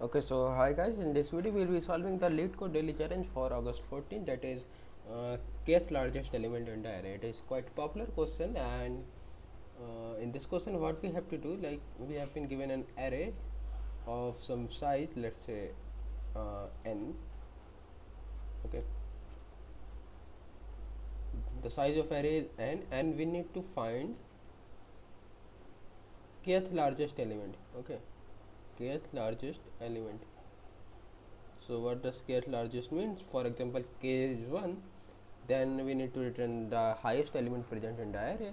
Okay, so hi guys, in this video we will be solving the LeetCode daily challenge for August 14, that is kth largest element in the array. It is quite popular question, and in this question what we have to do, like we have been given an array of some size, let's say n. Okay, the size of array is n and we need to find kth largest element. Okay, kth largest element. So what does kth largest means? For example, k is 1, then we need to return the highest element present in the array,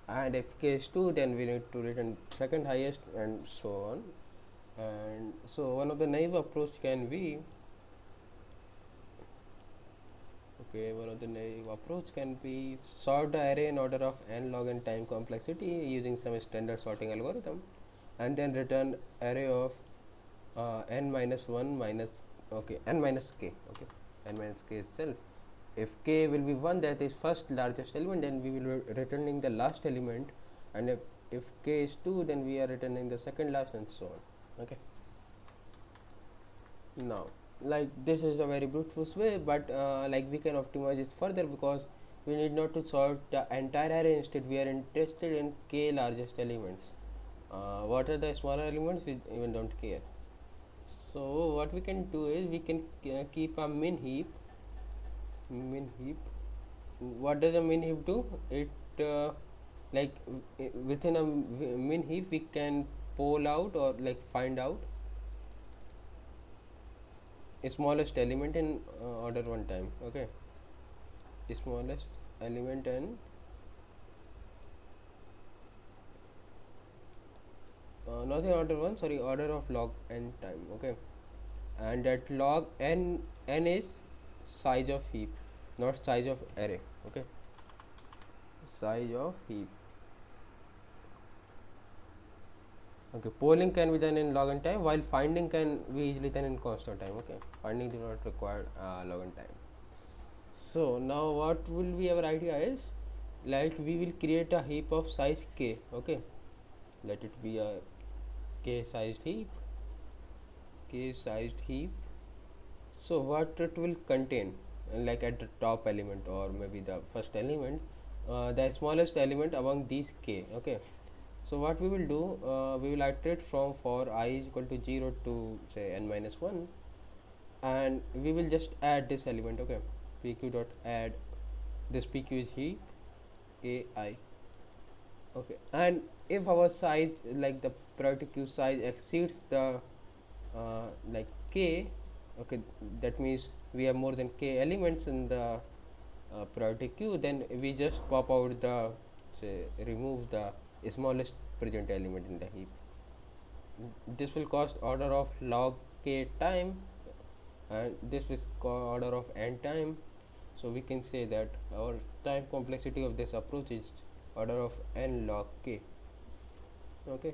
and if k is 2, then we need to return second highest, and so on. And so one of the naive approach can be, one of the naive approach can be sort the array in order of n log n time complexity using some standard sorting algorithm, and then return array of n minus 1 minus n minus k. N minus k itself. If k will be 1, that is first largest element, then we will be returning the last element, and if k is 2, then we are returning the second last, and so on. Okay, now like this is a very brute force way, but like we can optimize it further, because we need not to sort the entire array. Instead we are interested in k largest elements. What are the smaller elements, we even don't care. So what we can do is we can keep a min heap. What does a min heap do? It like within a min heap we can pull out, or like find out smallest element in order one time. Okay, smallest element and not in order one, sorry, order of log n time. Okay, and that log n is size of heap, not size of array. Okay, size of heap. Okay, polling can be done in log n time, while finding can be easily done in constant time. Okay, finding do not require log n time. So now what will be our idea is, like we will create a heap of size k. Okay, let it be a k sized heap. So what it will contain, like at the top element, or maybe the first element, the smallest element among these k. Okay, so what we will do, we will iterate from for I is equal to 0 to say n minus 1, and we will just add this element. Okay, pq dot add, this pq is heap ai. Okay, and if our size, like the priority queue size, exceeds the like k, okay, that means we have more than k elements in the priority queue, then we just pop out the, say, remove the smallest present element in the heap. This will cost order of log k time, and this is order of n time. So we can say that our time complexity of this approach is order of n log k. Okay,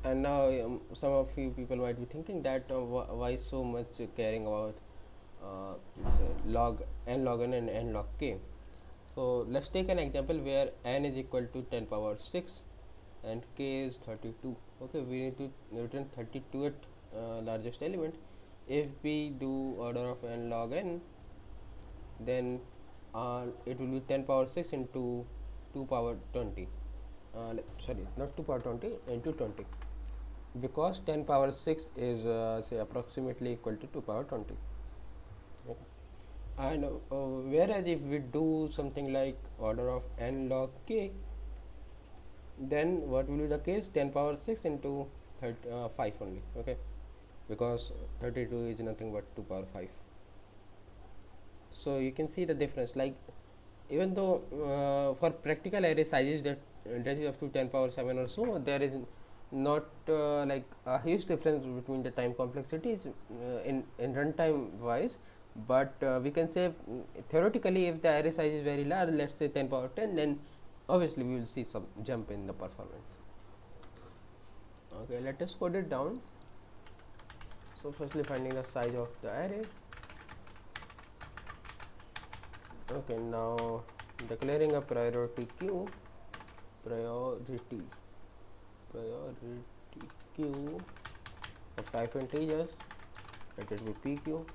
and now some of you people might be thinking that why so much caring about log n log n and n log k. So let's take an example where n is equal to 10 power 6 and k is 32. Okay, we need to return 32th largest element. If we do order of n log n, then it will be 10 power 6 into 2 power 20. Sorry, not 2 power 20, into 20, because 10 power 6 is say approximately equal to 2 power 20. Okay. And whereas if we do something like order of n log k, then what will be the case? 10 power 6 into 5 only. Okay, because 32 is nothing but 2 power 5. So you can see the difference, like even though for practical array sizes that ranges up to 10 power 7 or so, there is not like a huge difference between the time complexities in runtime wise, but we can say theoretically, if the array size is very large, let's say 10 power 10, then obviously we will see some jump in the performance. Okay, let us code it down. So firstly, finding the size of the array. Okay, now declaring a priority queue, priority queue of type integers, let it be pq.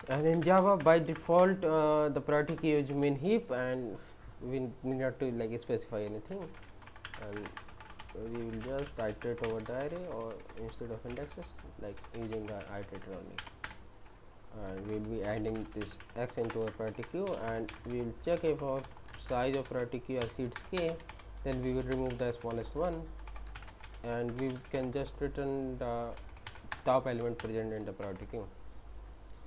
And in Java by default the priority queue is main heap, and we need not to like specify anything, and we will just iterate over the array, or instead of indexes like using the iterator only, and we will be adding this x into our priority queue, and we will check if our size of priority queue exceeds k, then we will remove the smallest one, and we can just return the top element present in the priority queue,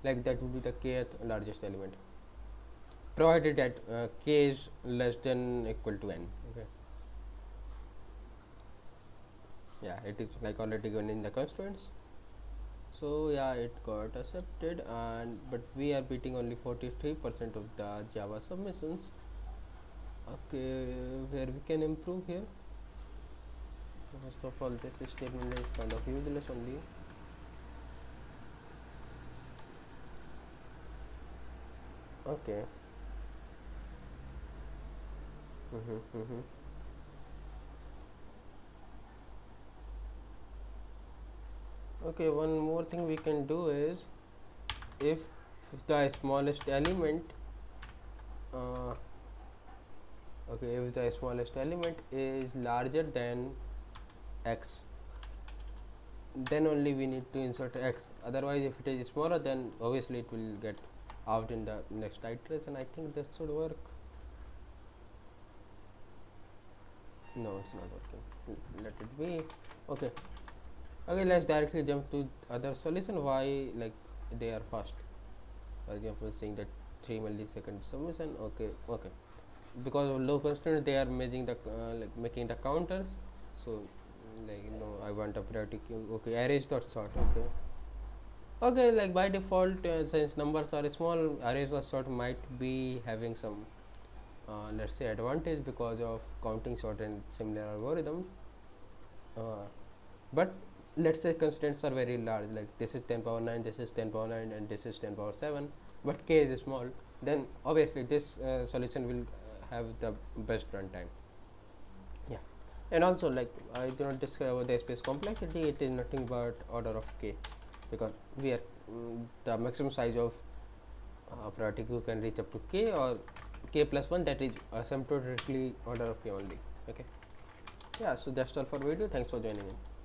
like that would be the kth largest element, provided that k is less than equal to n. Okay, yeah, it is like already given in the constraints. So yeah, it got accepted, and but we are beating only 43% of the Java submissions. Okay, where we can improve here? First of all, this statement is kind of useless only. Okay. Okay, one more thing we can do is, if the smallest element okay, if the smallest element is larger than x, then only we need to insert x, otherwise if it is smaller, then obviously it will get out in the next iteration. I think that should work. No, it's not working. Let it be. Okay. Okay, let's directly jump to other solution. Why like they are fast? For example, saying that 3 millisecond submission. Okay, okay. Because of low constraints, they are making the like making the counters. So like I want a priority queue. Okay, arrays dot sort. Okay. Okay, like by default, since numbers are small, arrays dot sort might be having some let's say advantage because of counting sort and similar algorithm. But let's say constraints are very large, like this is 10 power 9, this is 10 power 9, and this is 10 power 7, but k is small, then obviously this solution will have the best runtime. Yeah, and also like I do not discuss about the space complexity, it is nothing but order of k, because we are the maximum size of priority queue can reach up to k or k plus 1, that is asymptotically order of k only. Okay, yeah, so that's all for video. Thanks for joining in.